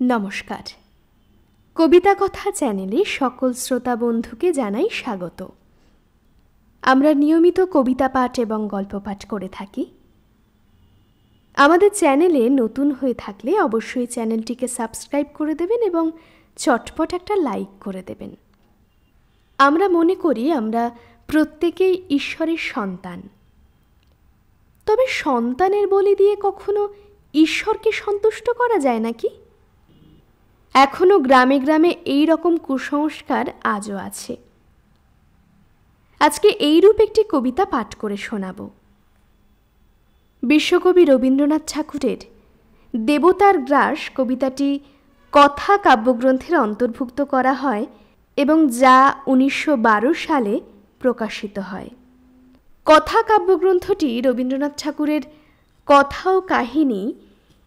নমস্কার। কবিতা কথা চ্যানেলে সকল শ্রোতা বন্ধুকে জানাই স্বাগত। আমরা নিয়মিত কবিতা পাঠ এবং গল্প পাঠ করে থাকি। আমাদের চ্যানেলে নতুন হয়ে থাকলে অবশ্যই চ্যানেলটিকে সাবস্ক্রাইব করে দেবেন এবং চটপট একটা লাইক করে দেবেন। আমরা মনে করি আমরা প্রত্যেকেই ঈশ্বরের সন্তান। তবে সন্তানের বলি দিয়ে কখনো ঈশ্বরকে সন্তুষ্ট করা যায় নাকি? এখনো গ্রামে গ্রামে এই রকম কুসংস্কার আজও আছে। আজকে এইরূপ একটি কবিতা পাঠ করে শোনাব। বিশ্বকবি রবীন্দ্রনাথ ঠাকুরের দেবতার গ্রাস কবিতাটি কথা কাব্যগ্রন্থের অন্তর্ভুক্ত করা হয় এবং যা 1912 সালে প্রকাশিত হয়। কথা কাব্যগ্রন্থটি রবীন্দ্রনাথ ঠাকুরের কথা ও কাহিনী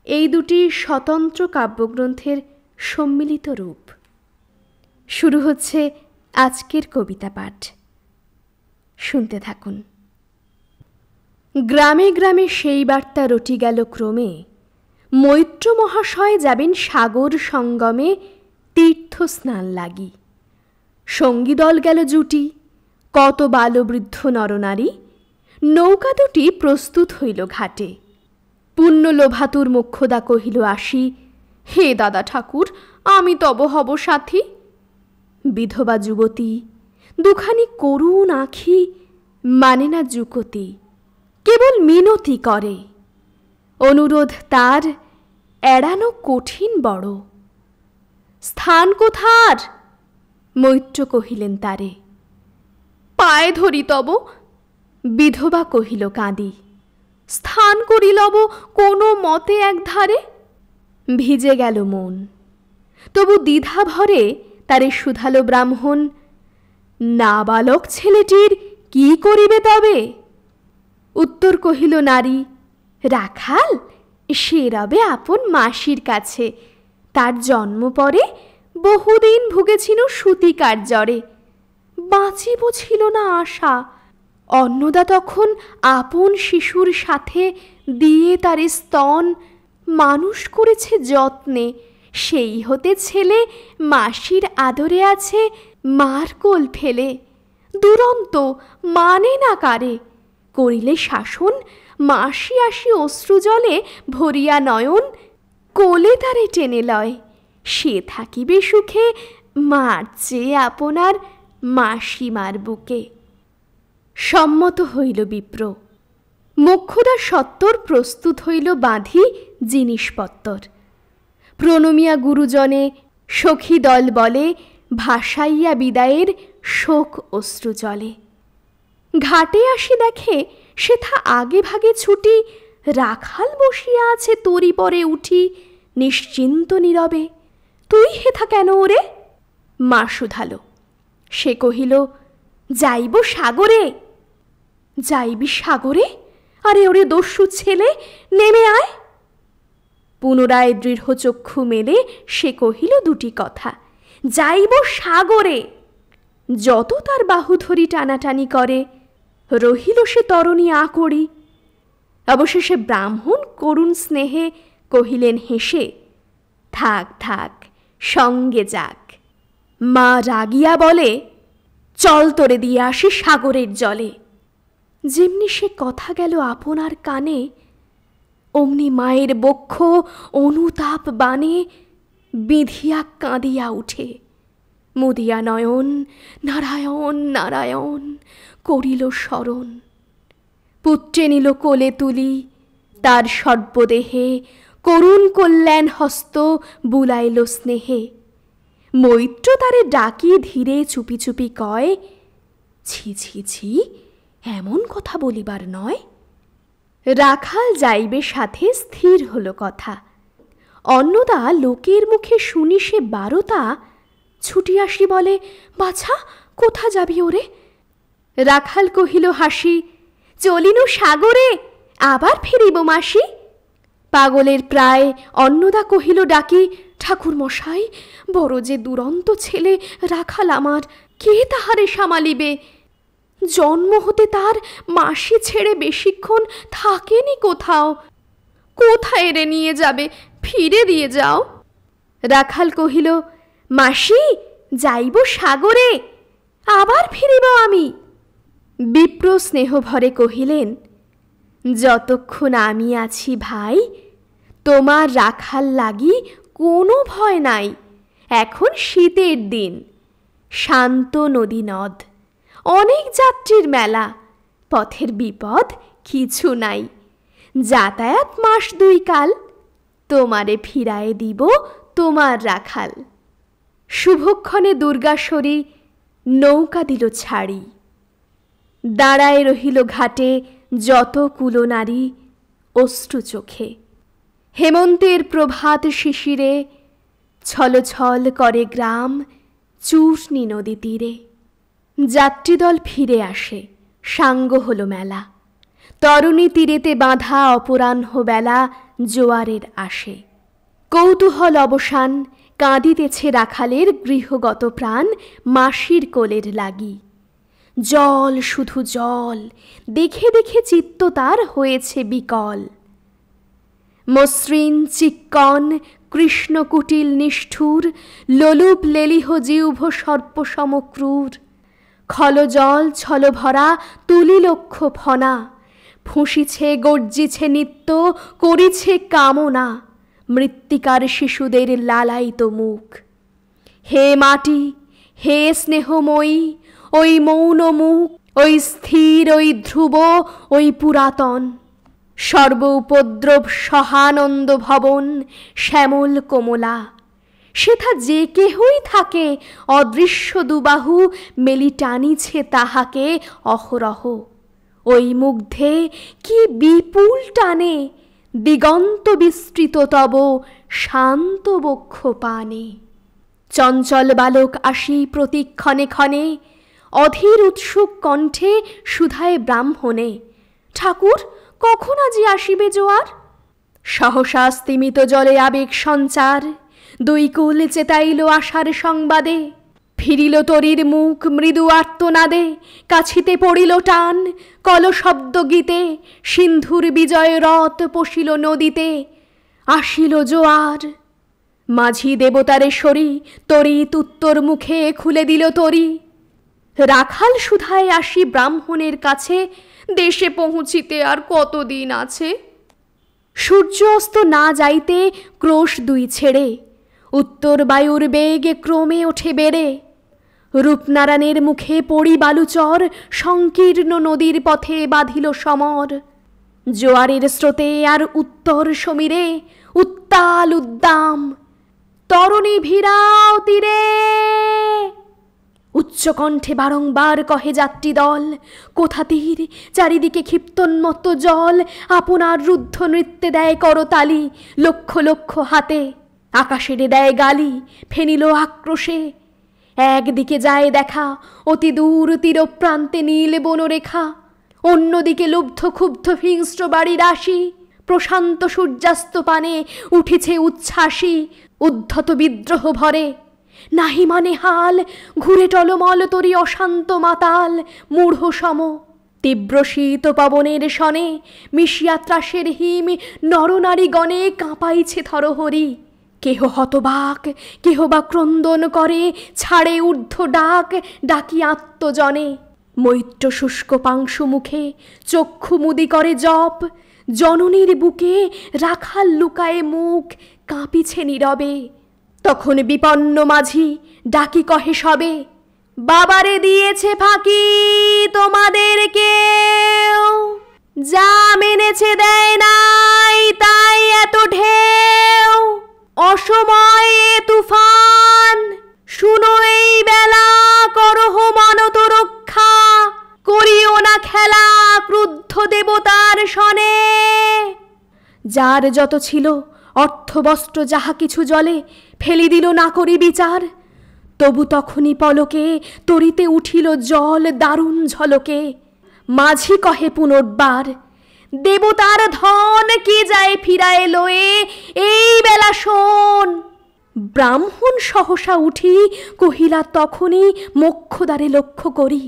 এই দুটি স্বতন্ত্র কাব্যগ্রন্থের সম্মিলিত রূপ। শুরু হচ্ছে আজকের কবিতা পাঠ। শুনতে থাকুন। গ্রামে গ্রামে সেই বার্তা রটি গেল ক্রমে, মৈত্র মহাশয় যাবেন সাগর সঙ্গমে তীর্থ স্নান লাগি। সঙ্গী দল গেল জুটি, কত বালবৃদ্ধ নরনারী, নৌকা দুটি প্রস্তুত হইল ঘাটে। পুণ্য লোভাতুর মোক্ষদা কহিল আসি, হে দাদা ঠাকুর আমি তব হব সাথী। বিধবা যুবতী দুখানি করুণ আঁখি, মানে না যুকতি, কেবল মিনতি করে। অনুরোধ তার এড়ানো কঠিন বড়। স্থান কোথার? মৈত্র কহিলেন তারে। পায়ে ধরি তব, বিধবা কহিল কাঁদি। স্থান করি লব কোনো মতে একধারে। ভিজে গেল মন, তবু দ্বিধা ভরে তারে শুধালো ব্রাহ্মণ, নাবালক ছেলেটির কি করিবে তবে? উত্তর কহিল নারী, রাখাল সে রবে আপন মাসির কাছে। তার জন্ম পরে বহুদিন ভুগেছিল সুতিকার জ্বরে। বাঁচিব ছিল না আশা। অন্নদা তখন আপন শিশুর সাথে দিয়ে তারে স্তন মানুষ করেছে যত্নে। সেই হতে ছেলে মাসির আদরে আছে মার কোল ফেলে। দুরন্ত মানে না কারে, করিলে শাসন মাসি আসি অশ্রু জলে ভরিয়া নয়ন কোলে তারে টেনে লয়। সে থাকিবে সুখে মার চেয়ে আপনার মাসিমার বুকে। সম্মত হইল বিপ্র। মোক্ষদা সত্তর প্রস্তুত হইল বাঁধি জিনিসপত্তর। প্রণমিয়া গুরুজনে সখী দল বলে, ভাসাইয়া বিদায়ের শোক অশ্রু জলে। ঘাটে আসি দেখে সেথা আগে ভাগে ছুটি, রাখাল বসিয়া আছে তরি পরে উঠি নিশ্চিন্ত নীরবে। তুই হেথা কেন ওরে? মা শুধালো। সে কহিল, যাইব সাগরে। যাইবি সাগরে? আরে ওরে দস্যু ছেলে, নেমে আয়। পুনরায় দৃঢ় চক্ষু মেলে সে কহিল দুটি কথা, যাইব সাগরে। যত তার বাহু ধরি টানাটানি করে, রহিল সে তরণী আকড়ি। অবশেষে ব্রাহ্মণ করুণ স্নেহে কহিলেন হেসে, থাক থাক সঙ্গে যাক। মা রাগিয়া বলে, চল তোরে দিয়ে আসি সাগরের জলে। যেমনি সে কথা গেল আপনার কানে, অমনি মায়ের বক্ষ অনুতাপ বানে বিধিয়া কাঁদিয়া উঠে। মুদিয়া নয়ন নারায়ণ নারায়ণ করিল স্মরণ। পুত্রে নিল কোলে তুলি, তার সর্বদেহে করুণ কল্যাণ হস্ত বুলাইল স্নেহে। মৈত্র তারে ডাকিয়ে ধীরে চুপি চুপি কয়, ছি ছি ছি এমন কথা বলিবার নয়। রাখাল যাইবে সাথে স্থির হলো কথা। অন্নদা লোকের মুখে শুনি সে বারতা, ছুটি আসি বলে, বাছা কোথা যাবি ওরে? রাখাল কহিল হাসি, চলিনু সাগরে আবার ফিরিব মাসি। পাগলের প্রায় অন্নদা কহিল ডাকি, ঠাকুর মশাই বড় যে দুরন্ত ছেলে রাখাল আমার, কে তাহারে সামালিবে? জন্ম হতে তার মাসি ছেড়ে বেশিক্ষণ থাকেনি কোথাও। কোথায় রে নিয়ে যাবে, ফিরে দিয়ে যাও। রাখাল কহিল, মাসি, যাইব সাগরে, আবার ফিরিব আমি। বিপ্র স্নেহভরে কহিলেন, যতক্ষণ আমি আছি ভাই, তোমার রাখাল লাগি কোনো ভয় নাই। এখন শীতের দিন, শান্ত নদী নদ, অনেক যাত্রীর মেলা, পথের বিপদ কিছু নাই। যাতায়াত মাস 2 কাল, তোমারে ফিরায়ে দিব তোমার রাখাল। শুভক্ষণে দুর্গাশ্বরী নৌকা দিল ছাড়ি। দাঁড়ায় রহিল ঘাটে যত কুলনারী অশ্রু চোখে। হেমন্তের প্রভাত শিশিরে ছলছল করে গ্রাম চূর্ণী নদী তীরে। যাত্রীদল ফিরে আসে, সাঙ্গ হলো মেলা। তরুণী তীরেতে বাঁধা অপরাহ্ন বেলা জোয়ারের আসে। কৌতূহল অবসান, কাঁদিতেছে রাখালের গৃহগত প্রাণ মাসির কোলের লাগি। জল, শুধু জল, দেখে দেখে চিত্ত তার হয়েছে বিকল। মসৃণ চিক্কণ কৃষ্ণকুটিল নিষ্ঠুর, লোলুপ লেলিহ জিহ্ব সর্পসমক্রূর। খলজল ছলভরা তুলি লক্ষ ফনা, ফুঁসিছে গর্জিছে নিত্য, করিছে কামনা মৃত্তিকার শিশুদের লালায়িত মুখ। হে মাটি, হে স্নেহময়ী, ওই মৌন মুখ, ওই স্থির, ওই ধ্রুব, ওই পুরাতন। সর্ব উপদ্রব সহানন্দ ভবন শ্যামল কোমলা, সেথা যে কেহই থাকে অদৃশ্য দুবাহু মেলি টানিছে তাহাকে অহরহ। ওই মুগ্ধে কি বিপুল টানে দিগন্ত বিস্তৃত তব শান্ত বক্ষ পানে। চঞ্চল বালক আসি প্রতিক্ষণে ক্ষণে, অধীর উৎসুক কণ্ঠে সুধায় ব্রাহ্মণে, ঠাকুর, কখন আজি আসিবে জোয়ার? সহসা স্তিমিত জলে আবেগ সঞ্চার, 2 কুল চেতাইল আশার সংবাদে। ফিরিল তরীর মুখ মৃদু আর্তনাদে, কাছিতে পড়িল টান কলশব্দ গীতে। সিন্ধুর বিজয় রথ পশিল নদীতে, আসিল জোয়ার। মাঝি দেবতারে সরি তরিত উত্তর মুখে খুলে দিল তরি। রাখাল সুধায় আসি ব্রাহ্মণের কাছে, দেশে পৌঁছিতে আর কতদিন আছে? সূর্য অস্ত না যাইতে ক্রোশ 2 ছেড়ে, উত্তর বায়ুর বেগ ক্রমে ওঠে বেড়ে। রূপনারায়ণের মুখে পড়ি বালুচর, সংকীর্ণ নদীর পথে বাঁধিল সমর। জোয়ারের স্রোতে আর উত্তর সমীরে উত্তাল উদ্দাম, তরণী ভিড়াও তীরে। উচ্চকণ্ঠে বারংবার কহে যাত্রী দল, কোথা তীর, চারিদিকে ক্ষিপ্তোন্মত্ত জল। আপনার রুদ্ধ নৃত্যে দেয় করতালি লক্ষ লক্ষ হাতে, আকাশেরে দেয় গালি ফেনিল আক্রোশে। একদিকে যায় দেখা অতি দূর তীরপ্রান্তে নীল বনরেখা, অন্যদিকে লুব্ধ ক্ষুব্ধ হিংস্র বাড়ির রাশি। প্রশান্ত সূর্যাস্ত পানে উঠেছে উচ্ছ্বাসী উদ্ধত বিদ্রোহ ভরে। নাহি মানে হাল, ঘুরে টলমল তরি অশান্ত মাতাল মূঢ় সম। তীব্র শীত পবনের শনে মিশিয়া ত্রাসের হিম নরনারী গণে কাঁপাইছে থরহরি। কেহ হতবাক, কেহ বা ক্রন্দন করে, ছাড়ে ঊর্ধ্ব ডাক ডাকি আত্মজনে। মৈত্র শুষ্ক পাংশু মুখে চক্ষু মুদি করে জপ, জননীর বুকে রাখাল লুকায়ে মুখ কাঁপিছে নীরবে। তখন বিপন্ন মাঝি ডাকি কহে সবে, বাবারে দিয়েছে ফাঁকি তোমাদের কেউ, যা মেনেছে দেয় নাই তাই এত ঢেউ। অসময়ে তুফান, শুনো এই বেলা করহ মানত রক্ষা। করিও না খেলা ক্রুদ্ধ দেবতার শনে। যার যত ছিল অর্থবস্ত্র যাহা কিছু জলে ফেলি দিল না করি বিচার। তবু তখনই পলকে তরিতে উঠিল জল দারুণ ঝলকে। মাঝি কহে পুনর্বার, দেবতার ধন কি যায় ফিরায় লয়ে এই বেলা শোন। ব্রাহ্মণ সহসা উঠি কহিলা তখনই মোক্ষদ্বারে লক্ষ্য করি,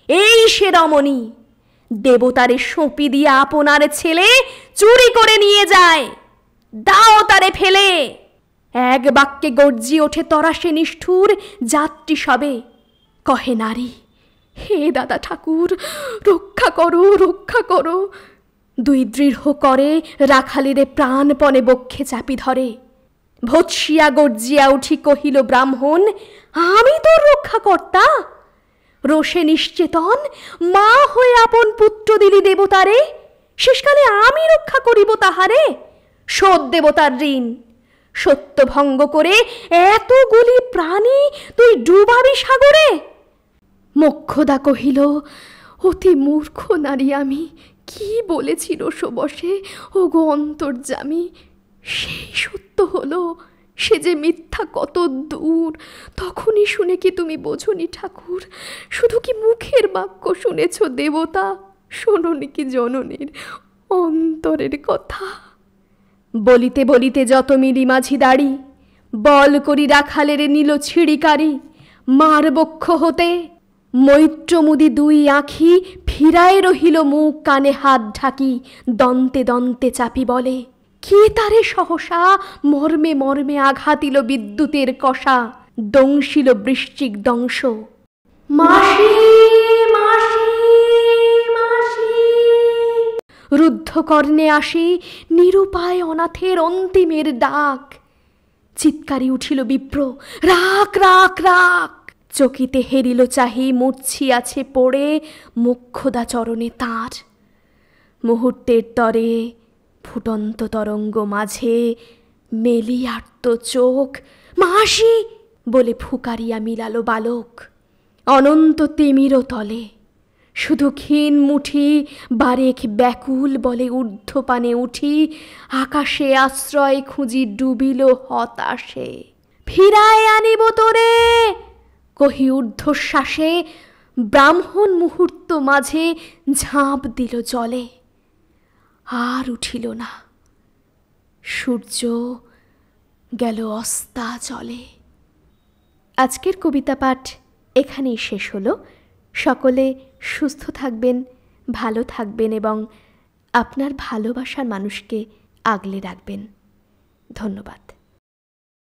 এই সে রমণী, দেবতারে সঁপি দিয়া আপনার ছেলে চুরি করে নিয়ে যায়। দাও তারে ফেলে। এক বাক্যে গর্জি ওঠে তরাসে নিষ্ঠুর যাত্রী সবে। কহে নারী, হে দাদা ঠাকুর, রক্ষা করো, রক্ষা করো। দুই দৃঢ় করে রাখালিরে প্রাণপণে বক্ষে চাপি ধরে। ভৎসিয়া গর্জিয়া উঠি কহিল ব্রাহ্মণ, আমি তোর রক্ষাকর্তা? রোষে নিশ্চেতন মা হয়ে আপন পুত্র দিলি দেবতারে, শেষকালে আমি রক্ষা করিব তাহারে? শোধ দেবতার ঋণ, সত্য ভঙ্গ করে এতগুলি প্রাণী তুই ডুবাবি সাগরে? মোক্ষদা কহিল, অতি মূর্খ নারী আমি, কি বলেছি রসবশে ও গো অন্তর্যামী? সেই সত্য হলো, সে যে মিথ্যা কত দূর তখনই শুনে কি তুমি বোঝনি ঠাকুর? শুধু কি মুখের বাক্য শুনেছ দেবতা, শোনোনি কি জননীর অন্তরের কথা? বলিতে বলিতে যত মিলি মাঝি দাড়ি, বল করি রাখালের নিল ছিড়িকারি। মার বক্ষ হতে মৈত্রমুদি দুই আঁখি ফিরায় রহিল মুখ, কানে হাত ঢাকি দন্তে দন্তে চাপি বলে, কে তারে সহসা মর্মে মর্মে আঘাতিল বিদ্যুতের কষা, দংশিল বৃশ্চিক দংশ। মাসি মাসি মাসি, রুদ্ধ কর্ণে আসি নিরুপায় অনাথের অন্তিমের ডাক। চিৎকারি উঠিল বিপ্র, রাখ রাখ রাখ। চকিতে হেরিল চাহি মূর্ছিয়াছে পড়ে মোক্ষদা চরণে তাঁর। মুহূর্তের তরে ফুটন্ত তরঙ্গ মাঝে মেলি আর্ত চোখ, মাসি বলে ফুকারিয়া মিলালো বালক। অনন্ত তিমির তলে শুধু ক্ষীণ মুঠি বারেক ব্যাকুল বলে ঊর্ধ্বপানে উঠি, আকাশে আশ্রয় খুঁজি ডুবিল হতাশে। ফিরায় আনিব তোরে কহি ঊর্ধ্বশ্বাসে, ব্রাহ্মণ মুহূর্ত মাঝে ঝাঁপ দিল জলে। আর উঠিল না, সূর্য গেল অস্তাচলে। আজকের কবিতা পাঠ এখানেই শেষ হলো। সকলে সুস্থ থাকবেন, ভালো থাকবেন এবং আপনার ভালোবাসার মানুষকে আগলে রাখবেন। ধন্যবাদ।